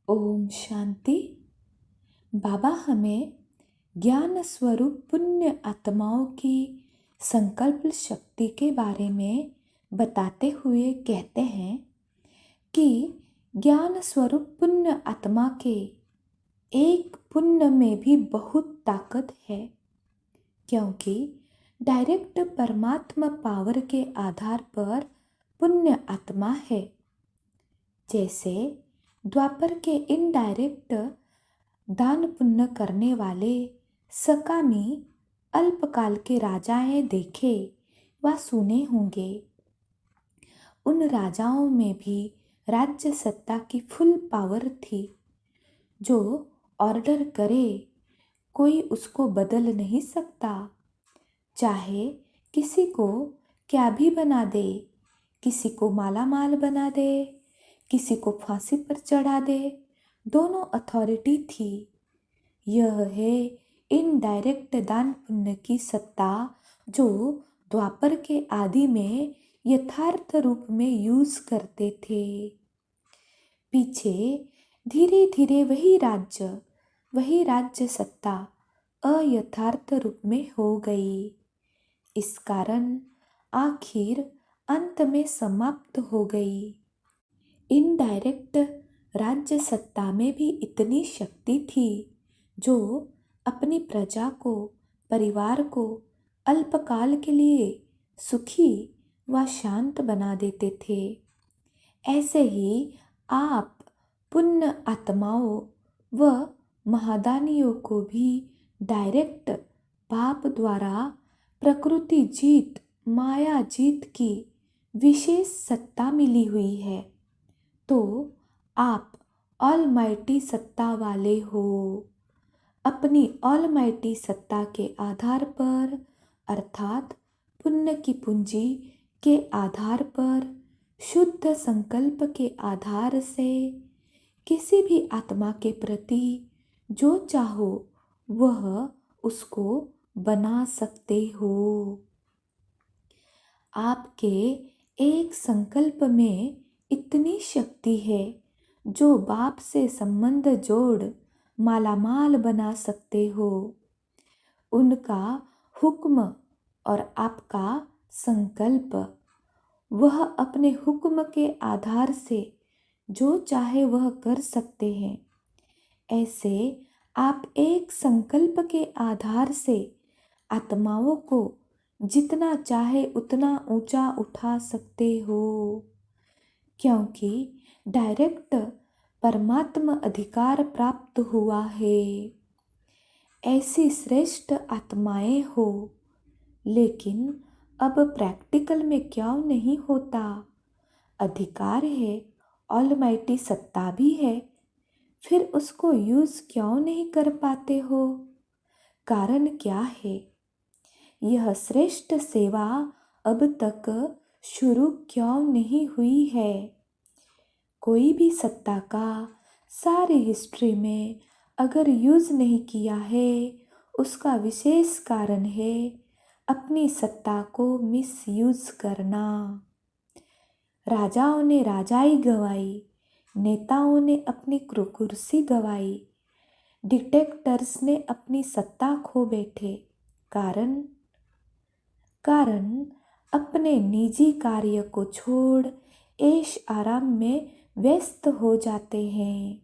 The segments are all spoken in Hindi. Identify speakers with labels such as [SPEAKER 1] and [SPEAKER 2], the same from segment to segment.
[SPEAKER 1] ओम शांति। बाबा हमें ज्ञान स्वरूप पुण्य आत्माओं की संकल्प शक्ति के बारे में बताते हुए कहते हैं कि ज्ञान स्वरूप पुण्य आत्मा के एक पुण्य में भी बहुत ताकत है, क्योंकि डायरेक्ट परमात्मा पावर के आधार पर पुण्य आत्मा है। जैसे द्वापर के इनडायरेक्ट दान पुण्य करने वाले सकामी अल्पकाल के राजाएं देखे व सुने होंगे। उन राजाओं में भी राज्य सत्ता की फुल पावर थी। जो ऑर्डर करे कोई उसको बदल नहीं सकता, चाहे किसी को क्या भी बना दे, किसी को माला माल बना दे, किसी को फांसी पर चढ़ा दे, दोनों अथॉरिटी थी। यह है इनडायरेक्ट दान पुण्य की सत्ता जो द्वापर के आदि में यथार्थ रूप में यूज करते थे। पीछे धीरे धीरे वही राज्य सत्ता अयथार्थ रूप में हो गई। इस कारण आखिर अंत में समाप्त हो गई। इनडायरेक्ट राज्य सत्ता में भी इतनी शक्ति थी जो अपनी प्रजा को, परिवार को अल्पकाल के लिए सुखी व शांत बना देते थे। ऐसे ही आप पुण्य आत्माओं व महादानियों को भी डायरेक्ट पाप द्वारा प्रकृति जीत, माया जीत की विशेष सत्ता मिली हुई है। तो आप ऑलमाइटी सत्ता वाले हो। अपनी ऑलमाइटी सत्ता के आधार पर, अर्थात पुण्य की पूंजी के आधार पर, शुद्ध संकल्प के आधार से किसी भी आत्मा के प्रति जो चाहो वह उसको बना सकते हो। आपके एक संकल्प में इतनी शक्ति है जो बाप से संबंध जोड़ मालामाल बना सकते हो। उनका हुक्म और आपका संकल्प, वह अपने हुक्म के आधार से जो चाहे वह कर सकते हैं। ऐसे आप एक संकल्प के आधार से आत्माओं को जितना चाहे उतना ऊंचा उठा सकते हो, क्योंकि डायरेक्ट परमात्मा अधिकार प्राप्त हुआ है। ऐसी श्रेष्ठ आत्माएं हो, लेकिन अब प्रैक्टिकल में क्यों नहीं होता? अधिकार है, ऑलमाइटी सत्ता भी है, फिर उसको यूज क्यों नहीं कर पाते हो? कारण क्या है? यह श्रेष्ठ सेवा अब तक शुरू क्यों नहीं हुई है? कोई भी सत्ता का सारी हिस्ट्री में अगर यूज नहीं किया है, उसका विशेष कारण है अपनी सत्ता को मिसयूज करना। राजाओं ने राजाई गंवाई, नेताओं ने अपनी कुर्सी गंवाई, डिक्टेटर्स ने अपनी सत्ता खो बैठे। कारण अपने निजी कार्य को छोड़ ऐश आराम में व्यस्त हो जाते हैं।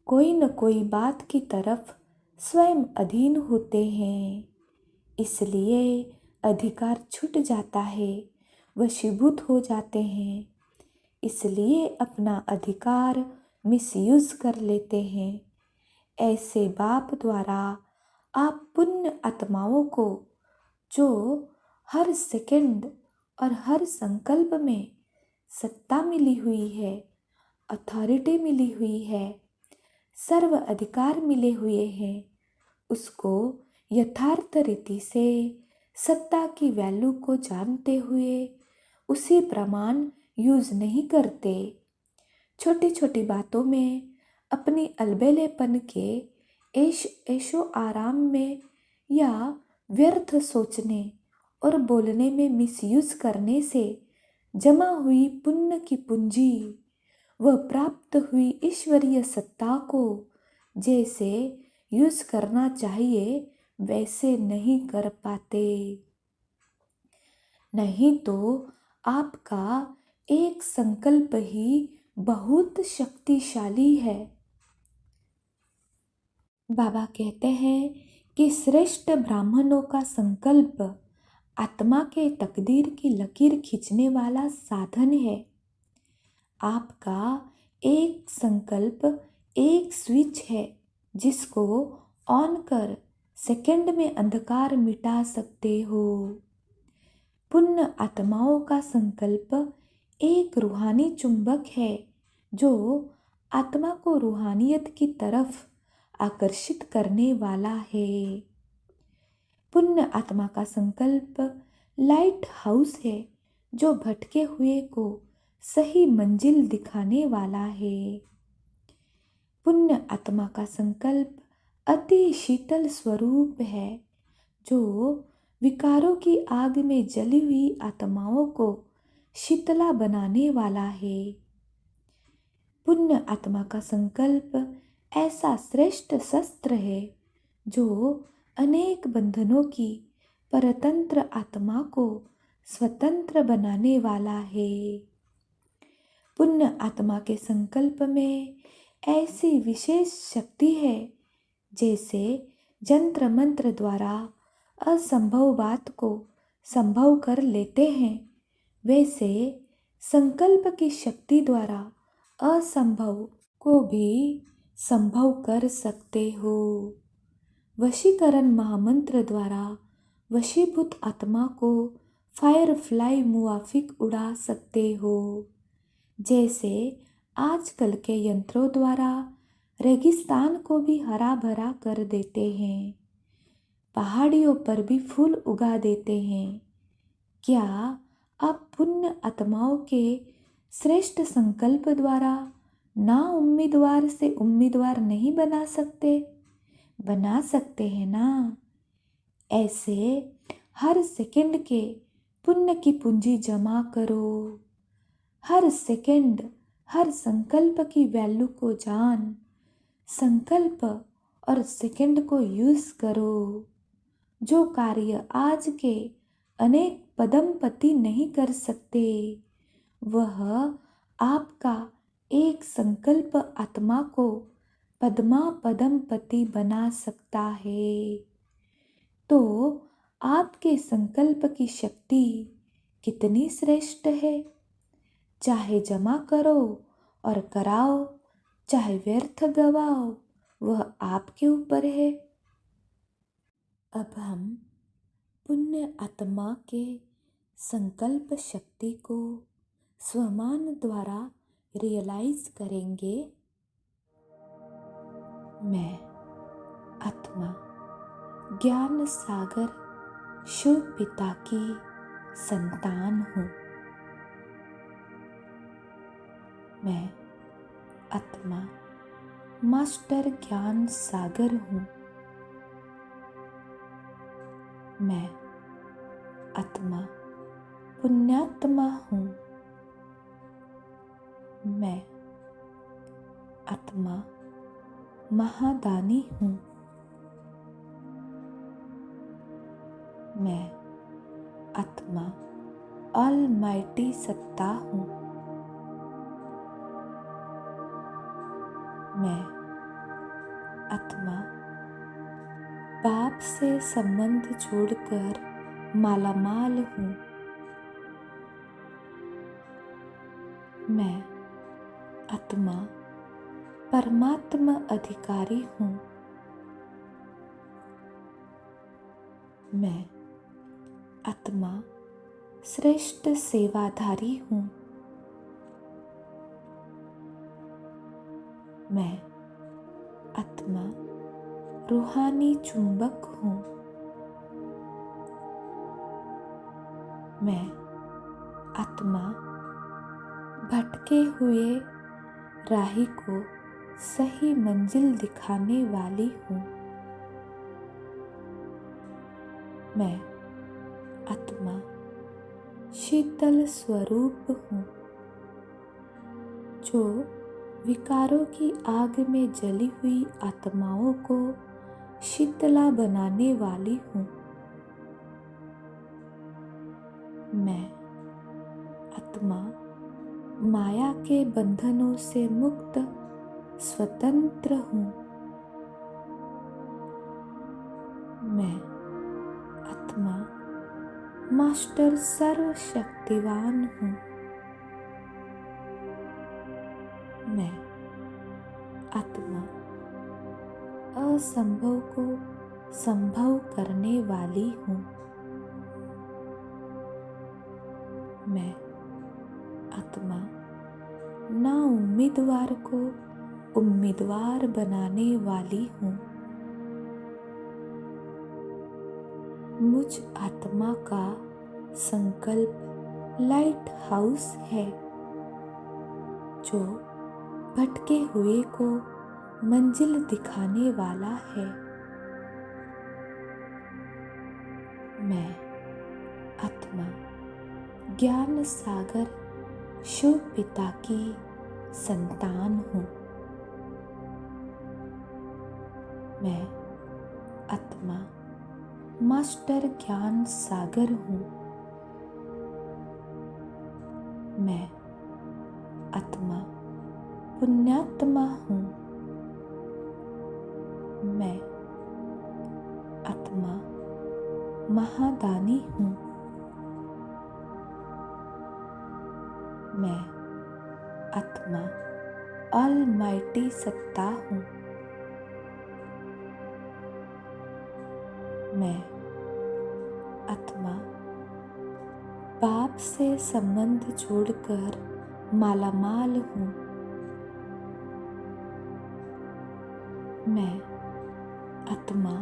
[SPEAKER 1] कोई न कोई बात की तरफ स्वयं अधीन होते हैं, इसलिए अधिकार छूट जाता है, वशीभूत हो जाते हैं, इसलिए अपना अधिकार मिसयूज कर लेते हैं। ऐसे बाप द्वारा आप पुण्य आत्माओं को जो हर सेकंड और हर संकल्प में सत्ता मिली हुई है, अथॉरिटी मिली हुई है, सर्व अधिकार मिले हुए हैं, उसको यथार्थ रीति से सत्ता की वैल्यू को जानते हुए उसी प्रमाण यूज नहीं करते। छोटी छोटी बातों में अपनी अलबेलेपन के ऐशो आराम में या व्यर्थ सोचने और बोलने में मिसयूज करने से जमा हुई पुण्य की पूंजी वह प्राप्त हुई ईश्वरीय सत्ता को जैसे यूज करना चाहिए वैसे नहीं कर पाते। नहीं तो आपका एक संकल्प ही बहुत शक्तिशाली है। बाबा कहते हैं कि श्रेष्ठ ब्राह्मणों का संकल्प आत्मा के तकदीर की लकीर खींचने वाला साधन है। आपका एक संकल्प एक स्विच है जिसको ऑन कर सेकंड में अंधकार मिटा सकते हो। पुण्य आत्माओं का संकल्प एक रूहानी चुंबक है जो आत्मा को रूहानियत की तरफ आकर्षित करने वाला है। पुण्य आत्मा का संकल्प लाइट हाउस है जो भटके हुए को सही मंजिल दिखाने वाला है। पुण्य आत्मा का संकल्प अति शीतल स्वरूप है जो विकारों की आग में जली हुई आत्माओं को शीतला बनाने वाला है। पुण्य आत्मा का संकल्प ऐसा श्रेष्ठ शस्त्र है जो अनेक बंधनों की परतंत्र आत्मा को स्वतंत्र बनाने वाला है। पुण्य आत्मा के संकल्प में ऐसी विशेष शक्ति है जैसे यंत्र मंत्र द्वारा असंभव बात को संभव कर लेते हैं, वैसे संकल्प की शक्ति द्वारा असंभव को भी संभव कर सकते हो। वशीकरण महामंत्र द्वारा वशीभूत आत्मा को फायर फ्लाई मुआफिक उड़ा सकते हो। जैसे आजकल के यंत्रों द्वारा रेगिस्तान को भी हरा भरा कर देते हैं, पहाड़ियों पर भी फूल उगा देते हैं। क्या आप पुण्य आत्माओं के श्रेष्ठ संकल्प द्वारा ना उम्मीदवार से उम्मीदवार नहीं बना सकते? बना सकते हैं ना। ऐसे हर सेकंड के पुण्य की पूंजी जमा करो। हर सेकंड हर संकल्प की वैल्यू को जान, संकल्प और सेकंड को यूज करो। जो कार्य आज के अनेक पदमपति नहीं कर सकते, वह आपका एक संकल्प आत्मा को पद्मा पदमपति बना सकता है। तो आपके संकल्प की शक्ति कितनी श्रेष्ठ है। चाहे जमा करो और कराओ, चाहे व्यर्थ गवाओ, वह आपके ऊपर है। अब हम पुण्य आत्मा के संकल्प शक्ति को स्वमान द्वारा रियलाइज करेंगे। मैं आत्मा ज्ञान सागर शिव पिता की संतान हूँ। मैं आत्मा मास्टर ज्ञान सागर हूँ। मैं आत्मा पुण्यात्मा हूँ। मैं आत्मा महादानी हूँ। मैं आत्मा ऑलमाइटी सत्ता हूँ। मैं आत्मा बाप से संबंध जोड़कर मालामाल हूँ। मैं आत्मा परमात्मा अधिकारी हूँ। मैं आत्मा श्रेष्ठ सेवाधारी हूँ। मैं आत्मा रूहानी चुंबक हूँ। मैं आत्मा भटके हुए राही को सही मंजिल दिखाने वाली हूँ। मैं आत्मा शीतल स्वरूप हूँ जो विकारों की आग में जली हुई आत्माओं को शीतला बनाने वाली हूँ। मैं आत्मा माया के बंधनों से मुक्त स्वतंत्र हूँ। मैं आत्मा मास्टर सर्वशक्तिवान हूँ। मैं आत्मा असंभव को संभव करने वाली हूँ। मैं आत्मा ना उम्मीदवार को उम्मीदवार बनाने वाली हूँ। मुझ आत्मा का संकल्प लाइट हाउस है जो भटके हुए को मंजिल दिखाने वाला है। मैं आत्मा ज्ञान सागर शिव पिता की संतान हूँ। मैं आत्मा मास्टर ज्ञान सागर हूँ। मैं आत्मा पुण्यात्मा हूँ। मैं आत्मा महादानी हूँ। मैं आत्मा ऑलमाइटी सत्ता हूँ। मैं आत्मा बाप से संबंध जोड़कर मालामाल हूँ। मैं आत्मा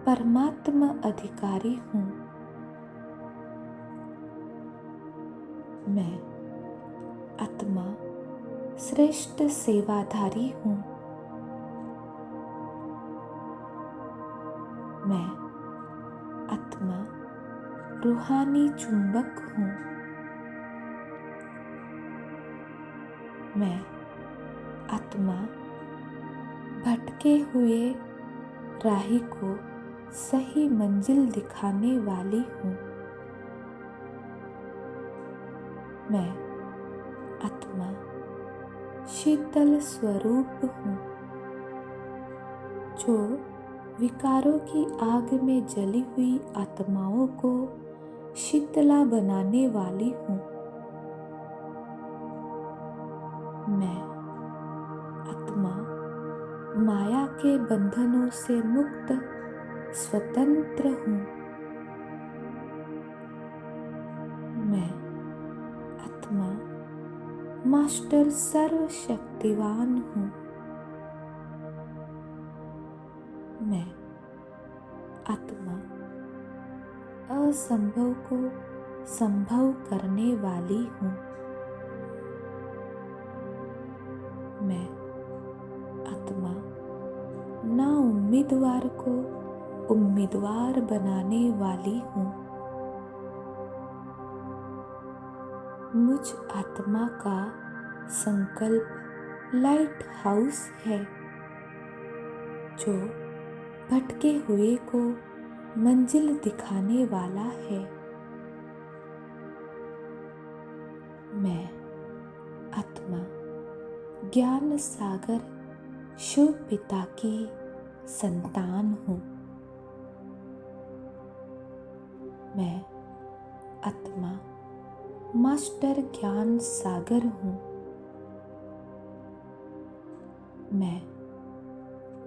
[SPEAKER 1] परमात्मा अधिकारी हूँ। मैं आत्मा श्रेष्ठ सेवाधारी हूँ। मैं आत्मा रूहानी चुंबक हूँ। मैं आत्मा भटके हुए राही को सही मंजिल दिखाने वाली हूँ। मैं आत्मा शीतल स्वरूप हूँ जो विकारों की आग में जली हुई आत्माओं को शीतला बनाने वाली हूँ। मैं आत्मा माया के बंधनों से मुक्त स्वतंत्र हूँ। मैं आत्मा मास्टर सर्वशक्तिवान हूँ। मैं आत्मा असंभव को संभव करने वाली हूँ। मैं आत्मा ना उम्मीदवार को उम्मीदवार बनाने वाली हूँ। मुझ आत्मा का संकल्प लाइट हाउस है जो भटके हुए को मंजिल दिखाने वाला है। मैं आत्मा ज्ञान सागर शिव पिता की संतान हूँ। मैं आत्मा मास्टर ज्ञान सागर हूँ। मैं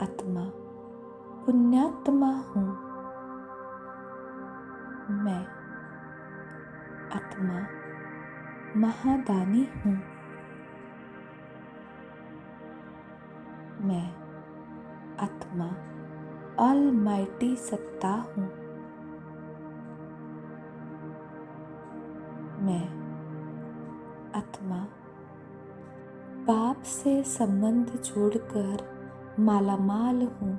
[SPEAKER 1] आत्मा पुण्यात्मा हूँ। मैं आत्मा महादानी हूँ। मैं आत्मा ऑलमाइटी सत्ता हूँ। मैं आत्मा बाप से संबंध जोड़कर मालामाल हूँ।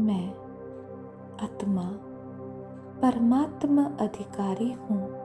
[SPEAKER 1] मैं आत्मा परमात्मा अधिकारी हूँ।